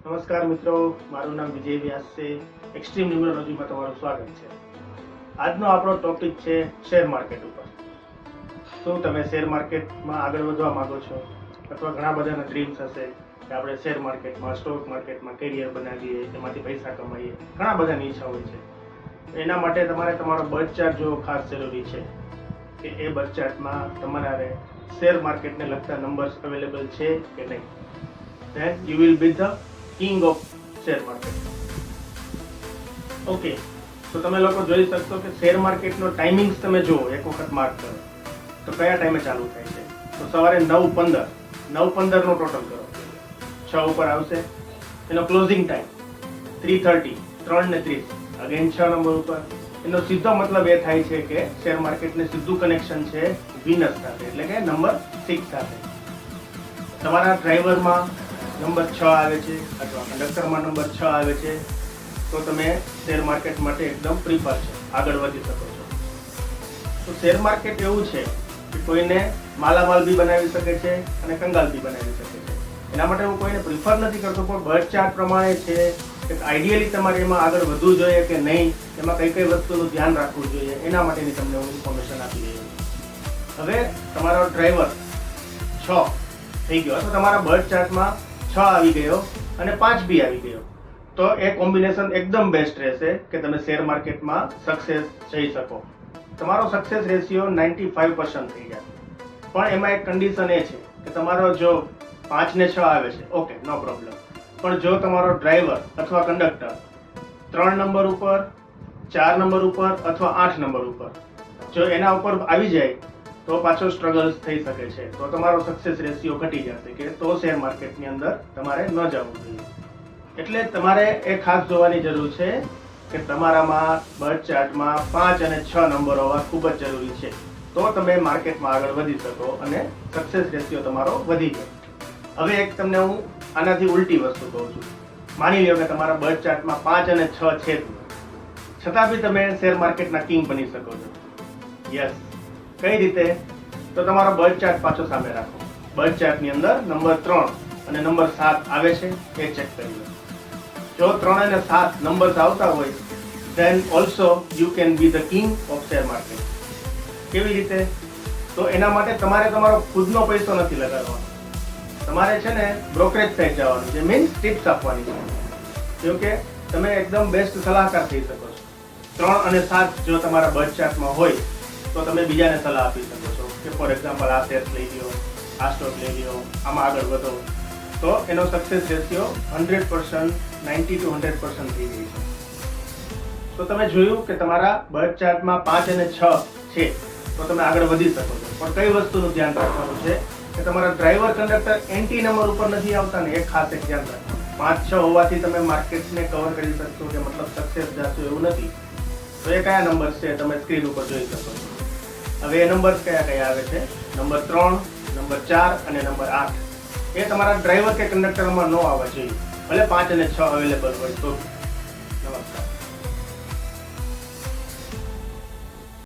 નમસ્કાર મિત્રો, મારું નામ વિજય વ્યાસ છે. એક્સ્ટ્રીમ ન્યુમરોલોજીમાં તમારું સ્વાગત છે. આજનો આપણો ટોપિક છે શેર માર્કેટ ઉપર. શું તમે શેર માર્કેટમાં આગળ વધવા માંગો છો, અથવા ઘણા બધાના ડ્રીમ્સ હશે કે આપણે શેર માર્કેટમાં, સ્ટોક માર્કેટમાં કેરિયર બનાવીએ, એમાંથી પૈસા કમાઈએ, ઘણા બધાની ઈચ્છા હોય છે. એના માટે તમારે તમારો બર્થ ચાર્ટ જોવો ખાસ જરૂરી છે કે એ બર્થ ચાર્ટમાં તમારે શેર માર્કેટને લગતા નંબર્સ અવેલેબલ છે કે નહીં. then you will be the king of share market. Okay, તો તમે લોકો જોઈ શકશો કે શેર માર્કેટનો ટાઈમિંગ્સ તમે જુઓ, એક વખત માર્ક કરો તો કયા ટાઈમે ચાલુ થાય છે. તો સવારે 9:15 નો ટોટલ કરો, 6 ઉપર આવશે. એનો ક્લોઝિંગ ટાઈમ 3:30, 3:30, અગેન 6 નંબર ઉપર. એનો સીધો મતલબ એ થાય છે કે શેર માર્કેટને સીધું કનેક્શન છે વિનસ સાથે, એટલે કે નંબર 6 સાથે. તમારા ડ્રાઈવરમાં નંબર 6 આવે છે અથવા કંડક્ટરમાં નંબર 6 આવે છે તો તમે શેર માર્કેટ માટે એકદમ પ્રિફર છે, આગળ વધી શકો છો. તો શેર માર્કેટ એવું છે કે કોઈને માલામાલ બી બનાવી શકે છે અને કંગાલ બી બનાવી શકે છે. એના માટે હું કોઈને પ્રિફર નથી કરતો, પણ બર્થ ચાર્ટ પ્રમાણે છે કે આઈડિયલી તમારે એમાં આગળ વધવું જોઈએ કે નહીં, એમાં કઈ કઈ વસ્તુનું ધ્યાન રાખવું જોઈએ, એના માટેની તમને હું ઇન્ફોર્મેશન આપી રહ્યો છું. હવે તમારો ડ્રાઈવર 6 થઈ ગયો, તો તમારા બર્થ ચાર્ટમાં 6 આવી ગયો અને 5 બી આવી ગયો, તો એ કોમ્બિનેશન એકદમ બેસ્ટ રહેશે કે તમે શેર માર્કેટમાં સક્સેસ જઈ શકો. તમારો સક્સેસ રેશિયો 95% થઈ જાય. પણ એમાં એક કન્ડિશન એ છે કે તમારો જો 5 ને 6 આવે છે, ઓકે, નો પ્રોબ્લેમ. પણ જો તમારો ડ્રાઈવર અથવા કંડક્ટર 3 નંબર ઉપર, 4 નંબર ઉપર અથવા 8 નંબર ઉપર જો એના ઉપર આવી જાય તો પાછો સ્ટ્રગલ્સ થઈ શકે છે. તો તમારો સક્સેસ રેશિયો ઘટી જશે કે તો શેર માર્કેટની અંદર તમારે ન જવું જોઈએ. એટલે તમારે એ ખાસ જોવાની જરૂર છે કે તમારામાં બર્થ ચાર્ટમાં 5 અને 6 નંબર હોવા ખૂબ જ જરૂરી છે. તો તમે માર્કેટમાં આગળ વધી શકો અને સક્સેસ રેશિયો તમારો વધી જાય. હવે એક તમને હું આનાથી ઉલટી વસ્તુ કહું છું. માની લો કે તમારા બર્થ ચાર્ટમાં 5 અને 6 છે, છતાં બી તમે શેર માર્કેટના કિંગ બની શકો છો. યસ, કઈ રીતે? તો તમારો બર્થ ચાર્ટ પાછો સામે રાખો. બર્થ ચાર્ટની અંદર નંબર 3 અને નંબર 7 આવે છે એ ચેક કરી લો. જો 3 અને 7 નંબર્સ આવતા હોય then also you can be the king of share market. કેવી રીતે? તો એના માટે તમારે તમારો ખુદનો પૈસો નથી લગાડવાનો. તમારે છે ને બ્રોકરેજ સાઈડ જવાનું છે, મીન્સ ટિપ્સ આપવાની છે. કેમકે તમે એકદમ બેસ્ટ સલાહકાર થઈ શકો છો. 3 અને 7 જો તમારા બર્થ ચાર્ટમાં હોય તો તમે બીજાને સલાહ આપી શકો છો કે ફોર એક્ઝામ્પલ આ શેર્સ લઈ લ્યો, આ સ્ટોક લઈ લ્યો, આમાં આગળ વધો. તો એનો સક્સેસ રેશિયો 100%, 90 to 100% થઈ ગઈ છે. તો તમે જોયું કે તમારા બર્થ ચાર્ટમાં 5 અને 6 છે તો તમે આગળ વધી શકો છો. પણ કઈ વસ્તુનું ધ્યાન રાખવાનું છે કે તમારા ડ્રાઈવર, કંડક્ટર એન્ટી નંબર ઉપર નથી આવતા ને, એ ખાસ એક ધ્યાન રાખવાનું. 5-6 હોવાથી તમે માર્કેટને કવર કરી શકશો કે મતલબ સક્સેસ જશો એવું નથી. તો એ કયા નંબર્સ છે તમે સ્ક્રીન ઉપર જોઈ શકો છો. હવે એ નંબર્સ કયા કયા આવે છે? નંબર 3, નંબર 4 અને નંબર 8. એ તમારા ડ્રાઈવર કે કંડક્ટરમાં ન આવવા જોઈએ, ભલે 5 અને 6 અવેલેબલ હોય તો. નમસ્કાર.